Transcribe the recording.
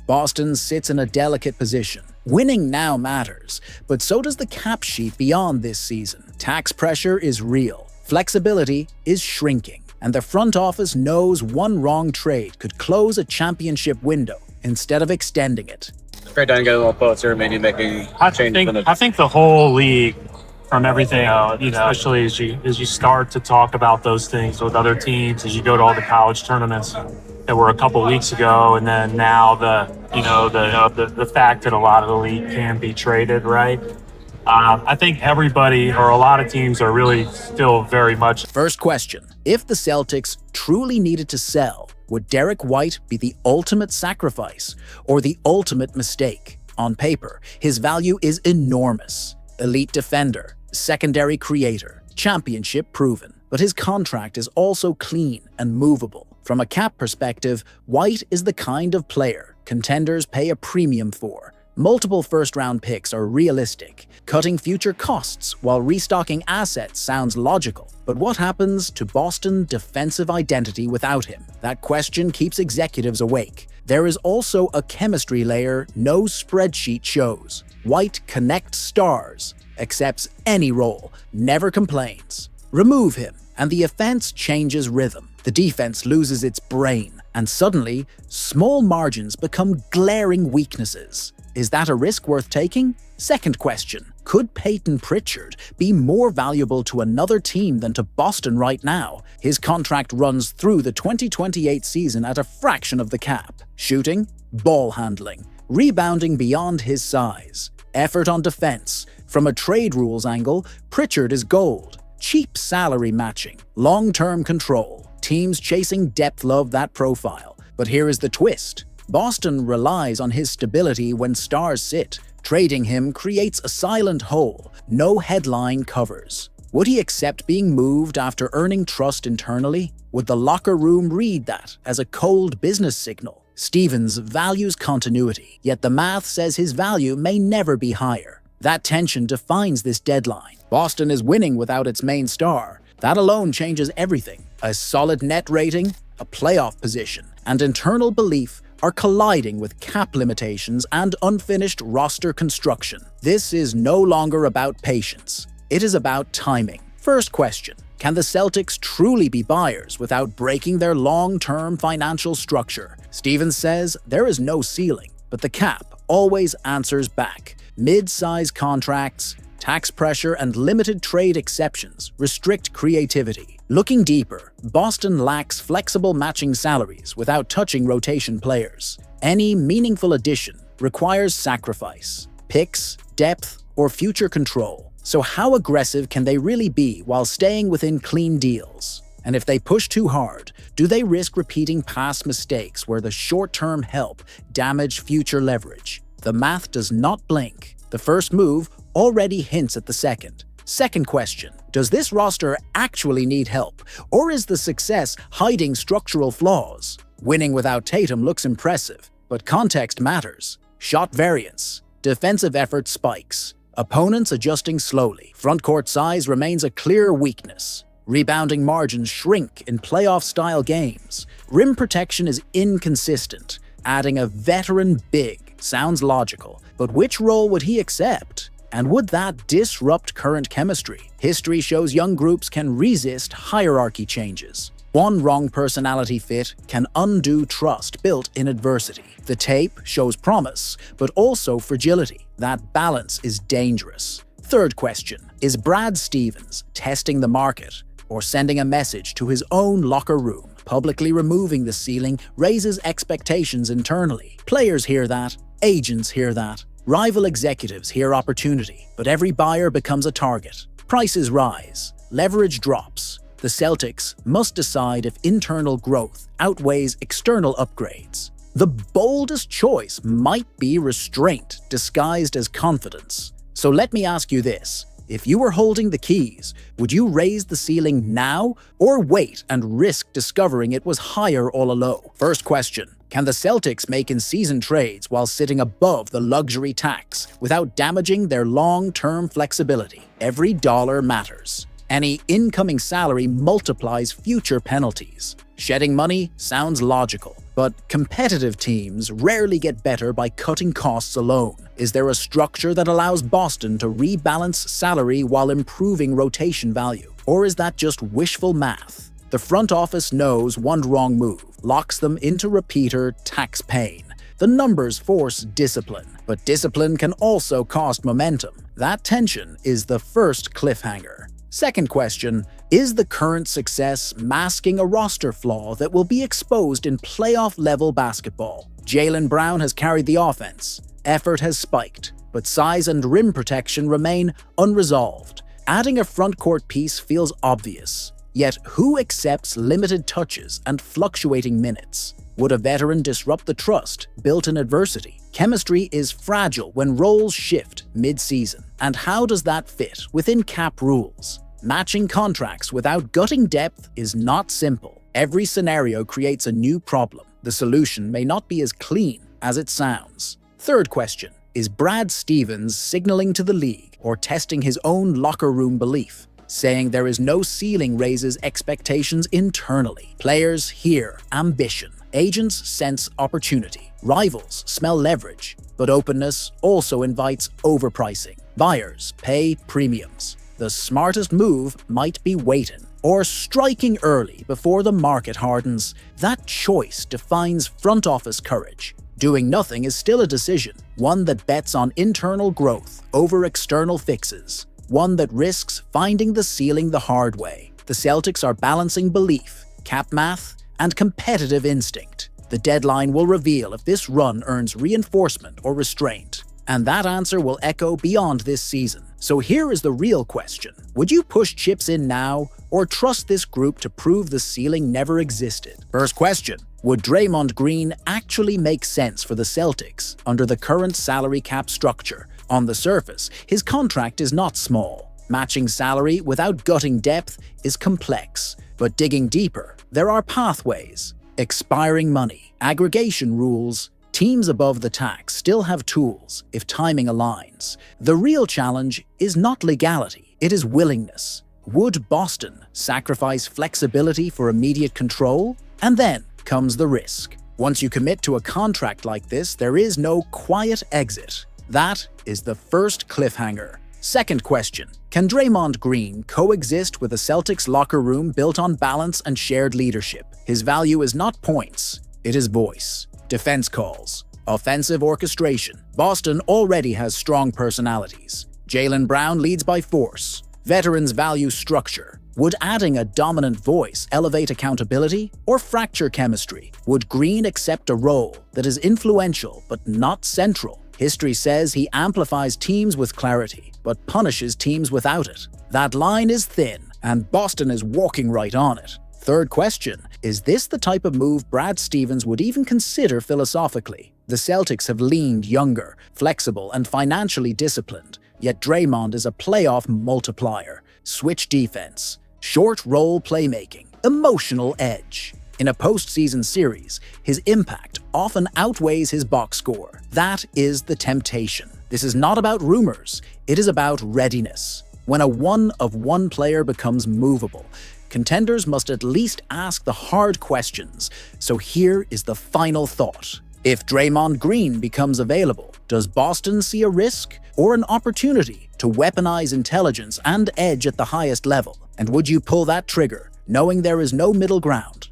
Boston sits in a delicate position. Winning now matters, but so does the cap sheet beyond this season. Tax pressure is real, flexibility is shrinking, and the front office knows one wrong trade could close a championship window instead of extending it. Great to get a little closer, maybe making changes. I think the whole league, from everything, especially as you start to talk about those things with other teams, as you go to all the college tournaments that were a couple weeks ago, and then now the fact that a lot of the league can be traded, right? I think everybody or a lot of teams are really still very much. First question: if the Celtics truly needed to sell, would Derek White be the ultimate sacrifice or the ultimate mistake? On paper, his value is enormous. Elite defender, secondary creator, championship proven. But his contract is also clean and movable. From a cap perspective, White is the kind of player contenders pay a premium for. Multiple first-round picks are realistic. Cutting future costs while restocking assets sounds logical. But what happens to Boston's defensive identity without him? That question keeps executives awake. There is also a chemistry layer no spreadsheet shows. White connects stars, accepts any role, never complains. Remove him, and the offense changes rhythm. The defense loses its brain, and suddenly, small margins become glaring weaknesses. Is that a risk worth taking? Second question: could Peyton Pritchard be more valuable to another team than to Boston right now? His contract runs through the 2028 season at a fraction of the cap. Shooting, ball handling, rebounding beyond his size, effort on defense. From a trade rules angle, Pritchard is gold. Cheap salary matching, long-term control. Teams chasing depth love that profile. But here is the twist. Boston relies on his stability when stars sit. Trading him creates a silent hole no headline covers. Would he accept being moved after earning trust internally? Would the locker room read that as a cold business signal? Stevens values continuity, yet the math says his value may never be higher. That tension defines this deadline. Boston is winning without its main star. That alone changes everything. A solid net rating, a playoff position, and internal belief are colliding with cap limitations and unfinished roster construction. This is no longer about patience. It is about timing. First question: can the Celtics truly be buyers without breaking their long-term financial structure? Stevens says there is no ceiling, but the cap always answers back. Mid-size contracts, tax pressure, and limited trade exceptions restrict creativity. Looking deeper, Boston lacks flexible matching salaries without touching rotation players. Any meaningful addition requires sacrifice, picks, depth, or future control. So how aggressive can they really be while staying within clean deals? And if they push too hard, do they risk repeating past mistakes where the short-term help damage future leverage? The math does not blink. The first move already hints at the second. Second question: does this roster actually need help, or is the success hiding structural flaws? Winning without Tatum looks impressive, but context matters. Shot variance, defensive effort spikes, opponents adjusting slowly. Frontcourt size remains a clear weakness. Rebounding margins shrink in playoff-style games. Rim protection is inconsistent. Adding a veteran big sounds logical, but which role would he accept? And would that disrupt current chemistry? History shows young groups can resist hierarchy changes. One wrong personality fit can undo trust built in adversity. The tape shows promise, but also fragility. That balance is dangerous. Third question: is Brad Stevens testing the market or sending a message to his own locker room? Publicly removing the ceiling raises expectations internally. Players hear that, agents hear that, rival executives hear opportunity, but every buyer becomes a target. Prices rise, leverage drops. The Celtics must decide if internal growth outweighs external upgrades. The boldest choice might be restraint disguised as confidence. So let me ask you this. If you were holding the keys, would you raise the ceiling now or wait and risk discovering it was higher all along? First question: can the Celtics make in-season trades while sitting above the luxury tax without damaging their long-term flexibility? Every dollar matters. Any incoming salary multiplies future penalties. Shedding money sounds logical, But competitive teams rarely get better by cutting costs alone. Is there a structure that allows Boston to rebalance salary while improving rotation value? Or is that just wishful math? The front office knows one wrong move locks them into repeater tax pain. The numbers force discipline, but discipline can also cost momentum. That tension is the first cliffhanger. Second question, is the current success masking a roster flaw that will be exposed in playoff-level basketball? Jaylen Brown has carried the offense. Effort has spiked, but size and rim protection remain unresolved. Adding a front-court piece feels obvious. Yet who accepts limited touches and fluctuating minutes? Would a veteran disrupt the trust built in adversity? Chemistry is fragile when roles shift mid-season. And how does that fit within cap rules? Matching contracts without gutting depth is not simple. Every scenario creates a new problem. The solution may not be as clean as it sounds. Third question, is Brad Stevens signaling to the league or testing his own locker room belief? Saying there is no ceiling raises expectations internally. Players hear ambition. Agents sense opportunity. Rivals smell leverage. But openness also invites overpricing. Buyers pay premiums. The smartest move might be waiting or striking early before the market hardens. That choice defines front office courage. Doing nothing is still a decision, one that bets on internal growth over external fixes, one that risks finding the ceiling the hard way. The Celtics are balancing belief, cap math, and competitive instinct. The deadline will reveal if this run earns reinforcement or restraint, and that answer will echo beyond this season. So here is the real question. Would you push chips in now or trust this group to prove the ceiling never existed? First question, would Draymond Green actually make sense for the Celtics under the current salary cap structure? On the surface, his contract is not small. Matching salary without gutting depth is complex, but digging deeper, there are pathways. Expiring money, aggregation rules. Teams above the tax still have tools if timing aligns. The real challenge is not legality, it is willingness. Would Boston sacrifice flexibility for immediate control? And then comes the risk. Once you commit to a contract like this, there is no quiet exit. That is the first cliffhanger. Second question, can Draymond Green coexist with a Celtics locker room built on balance and shared leadership? His value is not points, it is voice. Defense calls, offensive orchestration. Boston already has strong personalities. Jaylen Brown leads by force. Veterans value structure. Would adding a dominant voice elevate accountability or fracture chemistry? Would Green accept a role that is influential but not central? History says he amplifies teams with clarity, but punishes teams without it. That line is thin, and Boston is walking right on it. Third question, is this the type of move Brad Stevens would even consider philosophically? The Celtics have leaned younger, flexible, and financially disciplined, yet Draymond is a playoff multiplier. Switch defense, short roll playmaking, emotional edge. In a postseason series, his impact often outweighs his box score. That is the temptation. This is not about rumors, it is about readiness. When a one-of-one player becomes movable, contenders must at least ask the hard questions. So here is the final thought. If Draymond Green becomes available, does Boston see a risk or an opportunity to weaponize intelligence and edge at the highest level? And would you pull that trigger, knowing there is no middle ground?